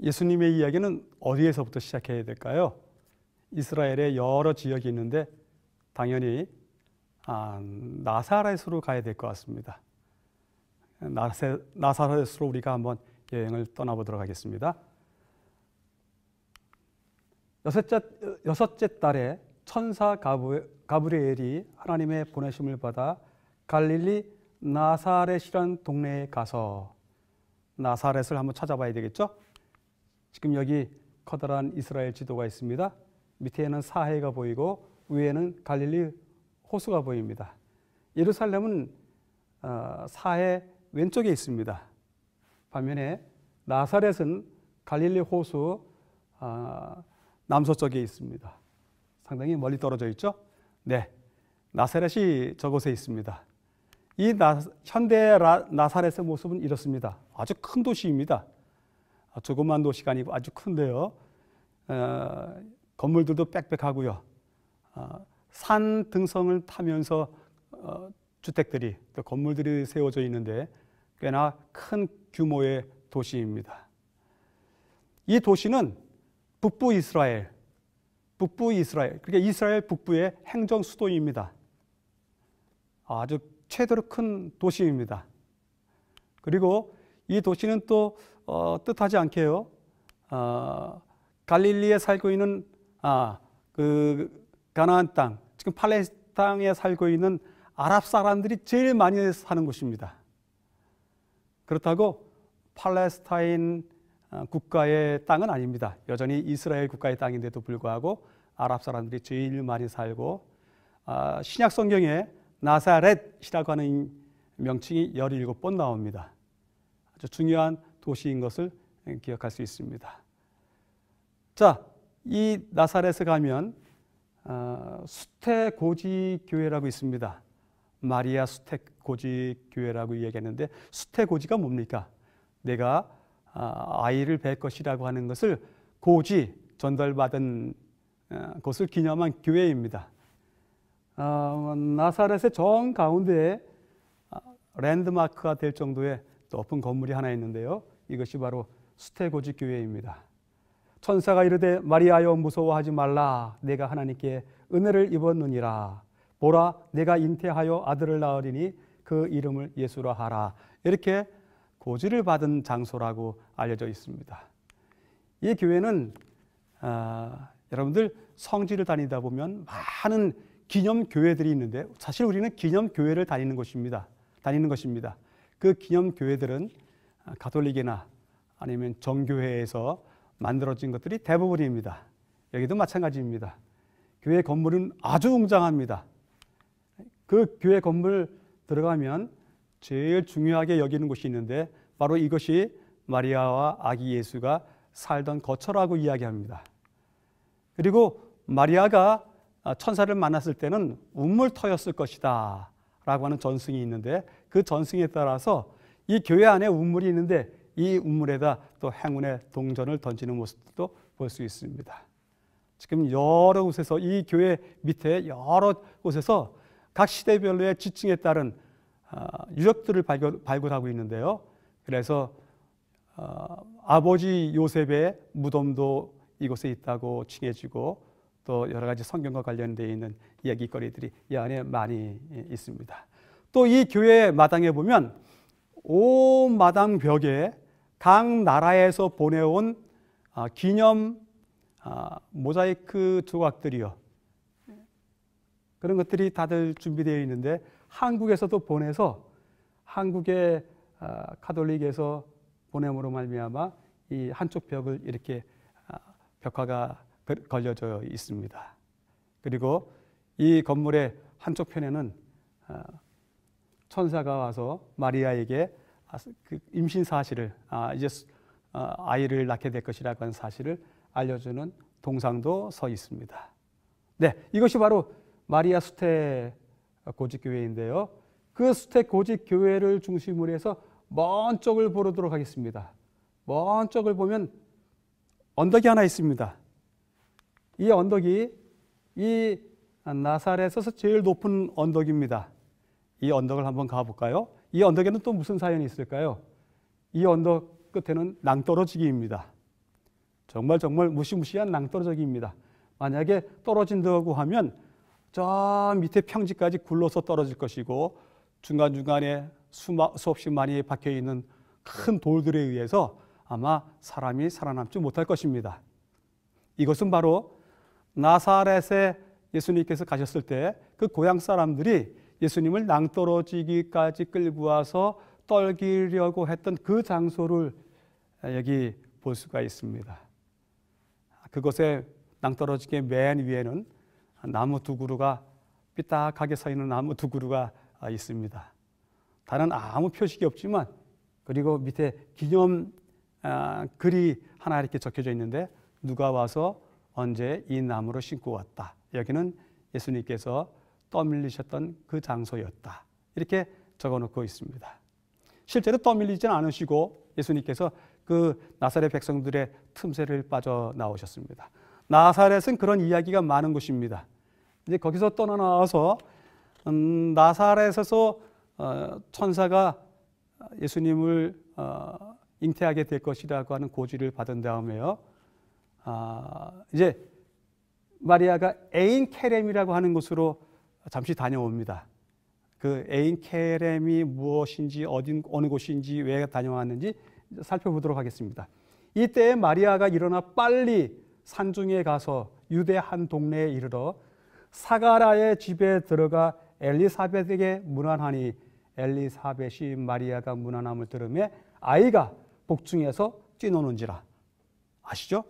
예수님의 이야기는 어디에서부터 시작해야 될까요? 이스라엘의 여러 지역이 있는데 당연히 나사렛으로 가야 될 것 같습니다. 나사렛으로 우리가 한번 여행을 떠나보도록 하겠습니다. 여섯째 달에 천사 가브리엘이 하나님의 보내심을 받아 갈릴리 나사렛이라는 동네에 가서, 나사렛을 한번 찾아봐야 되겠죠? 지금 여기 커다란 이스라엘 지도가 있습니다. 밑에는 사해가 보이고 위에는 갈릴리 호수가 보입니다. 예루살렘은 사해 왼쪽에 있습니다. 반면에 나사렛은 갈릴리 호수 남서쪽에 있습니다. 상당히 멀리 떨어져 있죠? 네, 나사렛이 저곳에 있습니다. 이 현대 나사렛의 모습은 이렇습니다. 아주 큰 도시입니다. 조그만 도시가 아니고 아주 큰데요. 건물들도 빽빽하고요. 산 등성을 타면서 주택들이, 또 건물들이 세워져 있는데 꽤나 큰 규모의 도시입니다. 이 도시는 북부 이스라엘, 그러니까 이스라엘 북부의 행정 수도입니다. 아주 최대로 큰 도시입니다. 그리고 이 도시는 또 뜻하지 않게요, 갈릴리에 살고 있는 그 가나안 땅, 지금 팔레스타인에 살고 있는 아랍 사람들이 제일 많이 사는 곳입니다. 그렇다고 팔레스타인 국가의 땅은 아닙니다. 여전히 이스라엘 국가의 땅인데도 불구하고 아랍 사람들이 제일 많이 살고, 신약 성경에 나사렛이라고 하는 명칭이 17번 나옵니다. 아주 중요한 도시인 것을 기억할 수 있습니다. 자, 이 나사렛에 가면 수태고지교회라고 있습니다. 마리아 수태고지교회라고 얘기했는데, 수태고지가 뭡니까? 내가 아이를 뵐 것이라고 하는 것을 고지, 전달받은 것을 기념한 교회입니다. 나사렛의 정 가운데에 랜드마크가 될 정도의 높은 건물이 하나 있는데요. 이것이 바로 수태고지 교회입니다. 천사가 이르되 마리아여 무서워하지 말라. 내가 하나님께 은혜를 입었느니라. 보라, 내가 잉태하여 아들을 낳으리니 그 이름을 예수라 하라. 이렇게 고지를 받은 장소라고 알려져 있습니다. 이 교회는 여러분들 성지를 다니다 보면 많은 기념 교회들이 있는데, 사실 우리는 기념 교회를 다니는 것입니다. 그 기념 교회들은 가톨릭이나 아니면 정교회에서 만들어진 것들이 대부분입니다. 여기도 마찬가지입니다. 교회 건물은 아주 웅장합니다. 그 교회 건물 들어가면 제일 중요하게 여기는 곳이 있는데, 바로 이것이 마리아와 아기 예수가 살던 거처라고 이야기합니다. 그리고 마리아가 천사를 만났을 때는 운물터였을 것이다 라고 하는 전승이 있는데, 그 전승에 따라서 이 교회 안에 운물이 있는데 이 운물에다 또 행운의 동전을 던지는 모습도 볼 수 있습니다. 지금 여러 곳에서, 이 교회 밑에 여러 곳에서 각 시대별로의 지층에 따른 유적들을 발굴하고 있는데요. 그래서 아버지 요셉의 무덤도 이곳에 있다고 칭해지고, 또 여러 가지 성경과 관련되어 있는 이야기거리들이 이 안에 많이 있습니다. 또 이 교회 마당에 보면 온 마당 벽에 각 나라에서 보내온 기념 모자이크 조각들이요, 그런 것들이 다들 준비되어 있는데, 한국에서도 보내서 한국의 가톨릭에서 보냄으로 말미암아 이 한쪽 벽을 이렇게 벽화가 걸려져 있습니다. 그리고 이 건물의 한쪽 편에는 천사가 와서 마리아에게 그 임신 사실을, 이제 아이를 낳게 될 것이라고 하는 사실을 알려주는 동상도 서 있습니다. 네, 이것이 바로 마리아 수태고지교회인데요. 그 수태고지교회를 중심으로 해서 먼 쪽을 보도록 하겠습니다. 먼 쪽을 보면 언덕이 하나 있습니다. 이 언덕이 이 나사렛에서 제일 높은 언덕입니다. 이 언덕을 한번 가볼까요? 이 언덕에는 또 무슨 사연이 있을까요? 이 언덕 끝에는 낭떠러지기입니다. 정말 무시무시한 낭떠러지입니다. 만약에 떨어진다고 하면 저 밑에 평지까지 굴러서 떨어질 것이고 중간중간에 수없이 많이 박혀있는 큰 돌들에 의해서 아마 사람이 살아남지 못할 것입니다. 이것은 바로 나사렛에 예수님께서 가셨을 때 그 고향 사람들이 예수님을 낭떠러지기까지 끌고 와서 떨기려고 했던 그 장소를 여기 볼 수가 있습니다. 그곳에 낭떠러지기의 맨 위에는 나무 두 그루가 삐딱하게 서 있는 나무 두 그루가 있습니다. 다른 아무 표식이 없지만 그리고 밑에 기념 글이 하나 이렇게 적혀져 있는데 누가 와서 언제 이 나무를 심고 왔다. 여기는 예수님께서 떠밀리셨던 그 장소였다. 이렇게 적어놓고 있습니다. 실제로 떠밀리지는 않으시고 예수님께서 그 나사렛 백성들의 틈새를 빠져나오셨습니다. 나사렛은 그런 이야기가 많은 곳입니다. 이제 거기서 떠나나와서 나사렛에서 천사가 예수님을 잉태하게 될 것이라고 하는 고지를 받은 다음에요. 이제 마리아가 에인 케렘이라고 하는 곳으로 잠시 다녀옵니다. 그 에인 케렘이 무엇인지 어느 곳인지 왜 다녀왔는지 살펴보도록 하겠습니다. 이때 마리아가 일어나 빨리 산중에 가서 유대 한 동네에 이르러 사가랴의 집에 들어가 엘리사벳에게 문안하니 엘리사벳이 마리아가 문안함을 들으매 아이가 복중에서 뛰노는지라. 아시죠?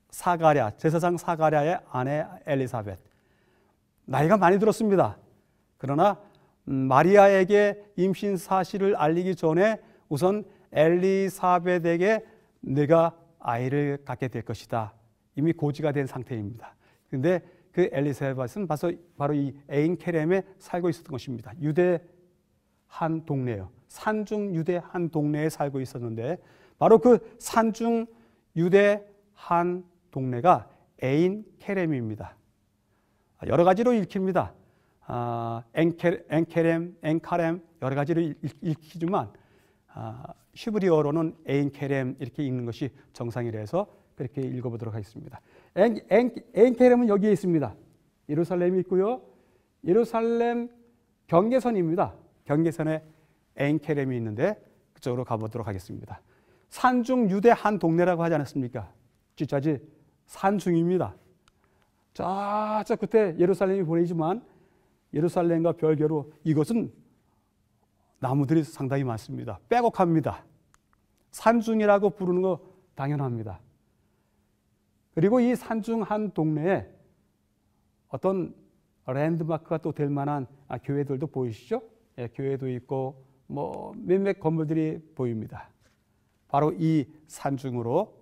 사가랴, 제사장 사가랴의 아내 엘리사벳. 나이가 많이 들었습니다. 그러나 마리아에게 임신 사실을 알리기 전에 우선 엘리사벳에게 내가 아이를 갖게 될 것이다. 이미 고지가 된 상태입니다. 그런데 그 엘리사벳은 바로 이 에인 케렘에 살고 있었던 것입니다. 유대 한 동네요. 산중 유대 한 동네에 살고 있었는데 바로 그 산중 유대 한 동네가 에인 케렘입니다. 여러 가지로 읽힙니다. 엔케렘, 엔카렘 여러 가지로 읽히지만 히브리어로는 에인 케렘 이렇게 읽는 것이 정상이라서 그렇게 읽어보도록 하겠습니다. 에인 케렘은 여기에 있습니다. 예루살렘이 있고요. 예루살렘 경계선입니다. 경계선에 에인 케렘이 있는데 그쪽으로 가보도록 하겠습니다. 산중 유대 한 동네라고 하지 않았습니까? 진짜지 산중입니다. 저 끝에 예루살렘이 보이지만 예루살렘과 별개로 이것은 나무들이 상당히 많습니다. 빼곡합니다. 산중이라고 부르는 거 당연합니다. 그리고 이 산중 한 동네에 어떤 랜드마크가 또 될 만한 교회들도 보이시죠? 예, 교회도 있고 뭐 몇몇 건물들이 보입니다. 바로 이 산중으로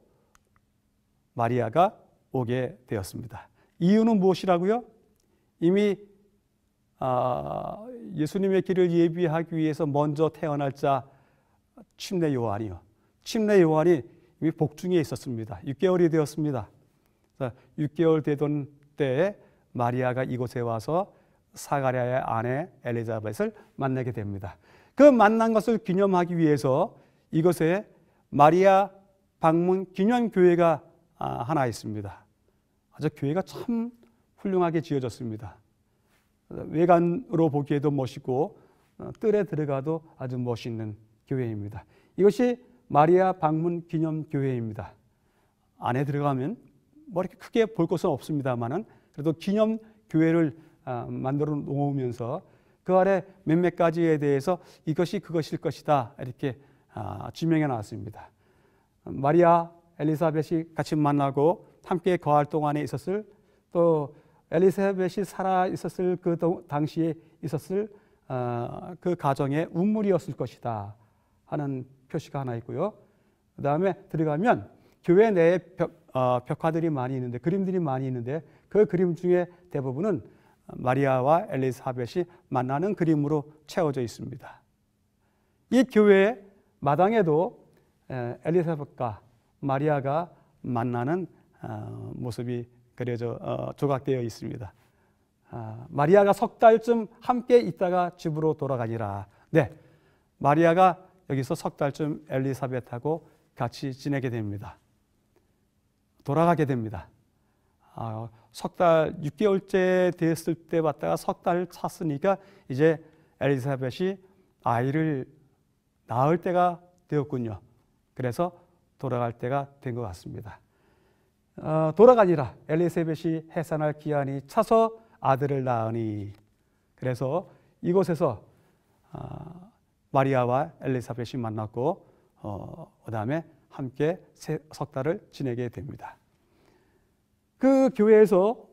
마리아가 오게 되었습니다. 이유는 무엇이라고요? 이미 예수님의 길을 예비하기 위해서 먼저 태어날 자 침례 요한이요. 침례 요한이 이미 복중에 있었습니다. 6개월이 되었습니다. 6개월 되던 때에 마리아가 이곳에 와서 사가랴의 아내 엘리사벳을 만나게 됩니다. 그 만난 것을 기념하기 위해서 이곳에 마리아 방문 기념교회가 하나 있습니다. 아주 교회가 참 훌륭하게 지어졌습니다. 외관으로 보기에도 멋있고 뜰에 들어가도 아주 멋있는 교회입니다. 이것이 마리아 방문 기념교회입니다. 안에 들어가면 뭐 이렇게 크게 볼 것은 없습니다만은 그래도 기념교회를 만들어 놓으면서 그 아래 몇몇 가지에 대해서 이것이 그것일 것이다 이렇게 지명해 놨습니다. 마리아, 엘리사벳이 같이 만나고 함께 거할 동안에 있었을 또 엘리사벳이 살아 있었을 그 당시에 있었을 그 가정의 운물이었을 것이다 하는 표시가 하나 있고요. 그 다음에 들어가면 교회 내에 벽화들이 많이 있는데 그림들이 많이 있는데 그 그림 중에 대부분은 마리아와 엘리사벳이 만나는 그림으로 채워져 있습니다. 이 교회 마당에도 엘리사벳과 마리아가 만나는 모습이 그려져 조각되어 있습니다. 마리아가 석 달쯤 함께 있다가 집으로 돌아가니라. 네, 마리아가 여기서 석 달쯤 엘리사벳하고 같이 지내게 됩니다. 돌아가게 됩니다. 석 달 6개월째 됐을 때 봤다가 석 달 찼으니까 이제 엘리사벳이 아이를 낳을 때가 되었군요. 그래서 돌아갈 때가 된 것 같습니다. 돌아가니라 엘리사벳이 해산할 기한이 차서 아들을 낳으니. 그래서 이곳에서 마리아와 엘리사벳이 만났고 그 다음에 함께 석 달을 지내게 됩니다. 그 교회에서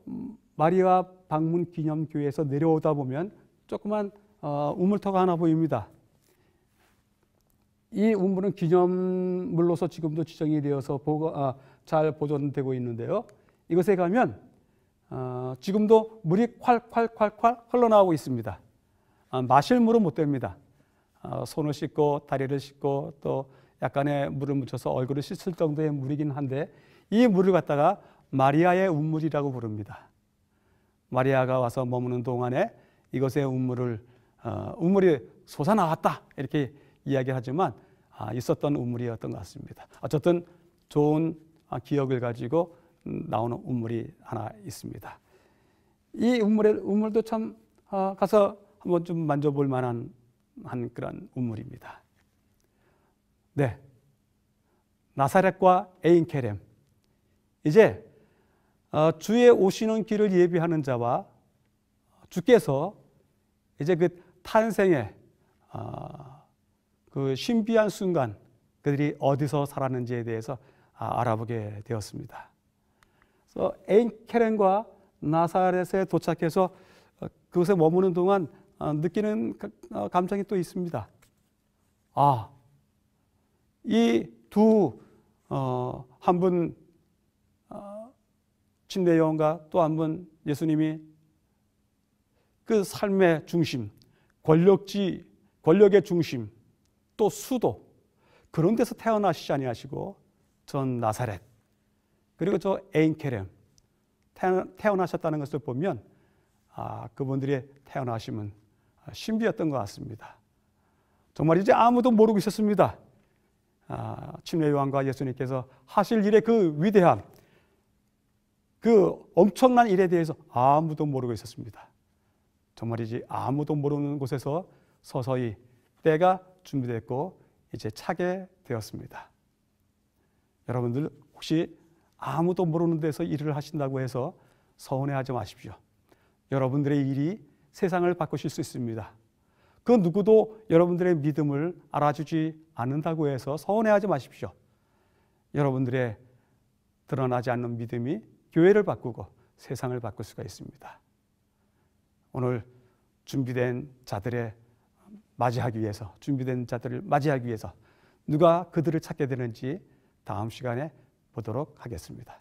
마리아 방문 기념 교회에서 내려오다 보면 조그만 우물터가 하나 보입니다. 이 우물은 기념물로서 지금도 지정이 되어서 잘 보존되고 있는데요. 이곳에 가면 지금도 물이 콸콸콸콸 흘러나오고 있습니다. 마실 물은 못 됩니다. 손을 씻고 다리를 씻고 또 약간의 물을 묻혀서 얼굴을 씻을 정도의 물이긴 한데 이 물을 갖다가 마리아의 우물이라고 부릅니다. 마리아가 와서 머무는 동안에 이것의 우물이 솟아나왔다 이렇게 이야기하지만 있었던 우물이었던 것 같습니다. 어쨌든 좋은 기억을 가지고 나오는 우물이 하나 있습니다. 이 우물도 참 가서 한번 좀 만져볼 만한 그런 우물입니다. 네, 나사렛과 에인케렘. 이제 주의 오시는 길을 예비하는 자와 주께서 이제 그 탄생의 그 신비한 순간 그들이 어디서 살았는지에 대해서 알아보게 되었습니다. 그래서 에인케렘과 나사렛에 도착해서 그곳에 머무는 동안 느끼는 감정이 또 있습니다. 이 두 한 분 침례요한과 또 한 분 예수님이 그 삶의 중심, 권력의 중심, 또 수도 그런 데서 태어나시지 아니하시고 전 나사렛 그리고 저 에인케렘 태어나셨다는 것을 보면 그분들의 태어나심은 신비였던 것 같습니다. 정말 이제 아무도 모르고 있었습니다. 침례요한과 예수님께서 하실 일의 그 위대함, 그 엄청난 일에 대해서 아무도 모르고 있었습니다. 정말이지 아무도 모르는 곳에서 서서히 때가 준비됐고 이제 차게 되었습니다. 여러분들 혹시 아무도 모르는 데서 일을 하신다고 해서 서운해하지 마십시오. 여러분들의 일이 세상을 바꾸실 수 있습니다. 그 누구도 여러분들의 믿음을 알아주지 않는다고 해서 서운해하지 마십시오. 여러분들의 드러나지 않는 믿음이 교회를 바꾸고 세상을 바꿀 수가 있습니다. 오늘 준비된 자들을 맞이하기 위해서 누가 그들을 찾게 되는지 다음 시간에 보도록 하겠습니다.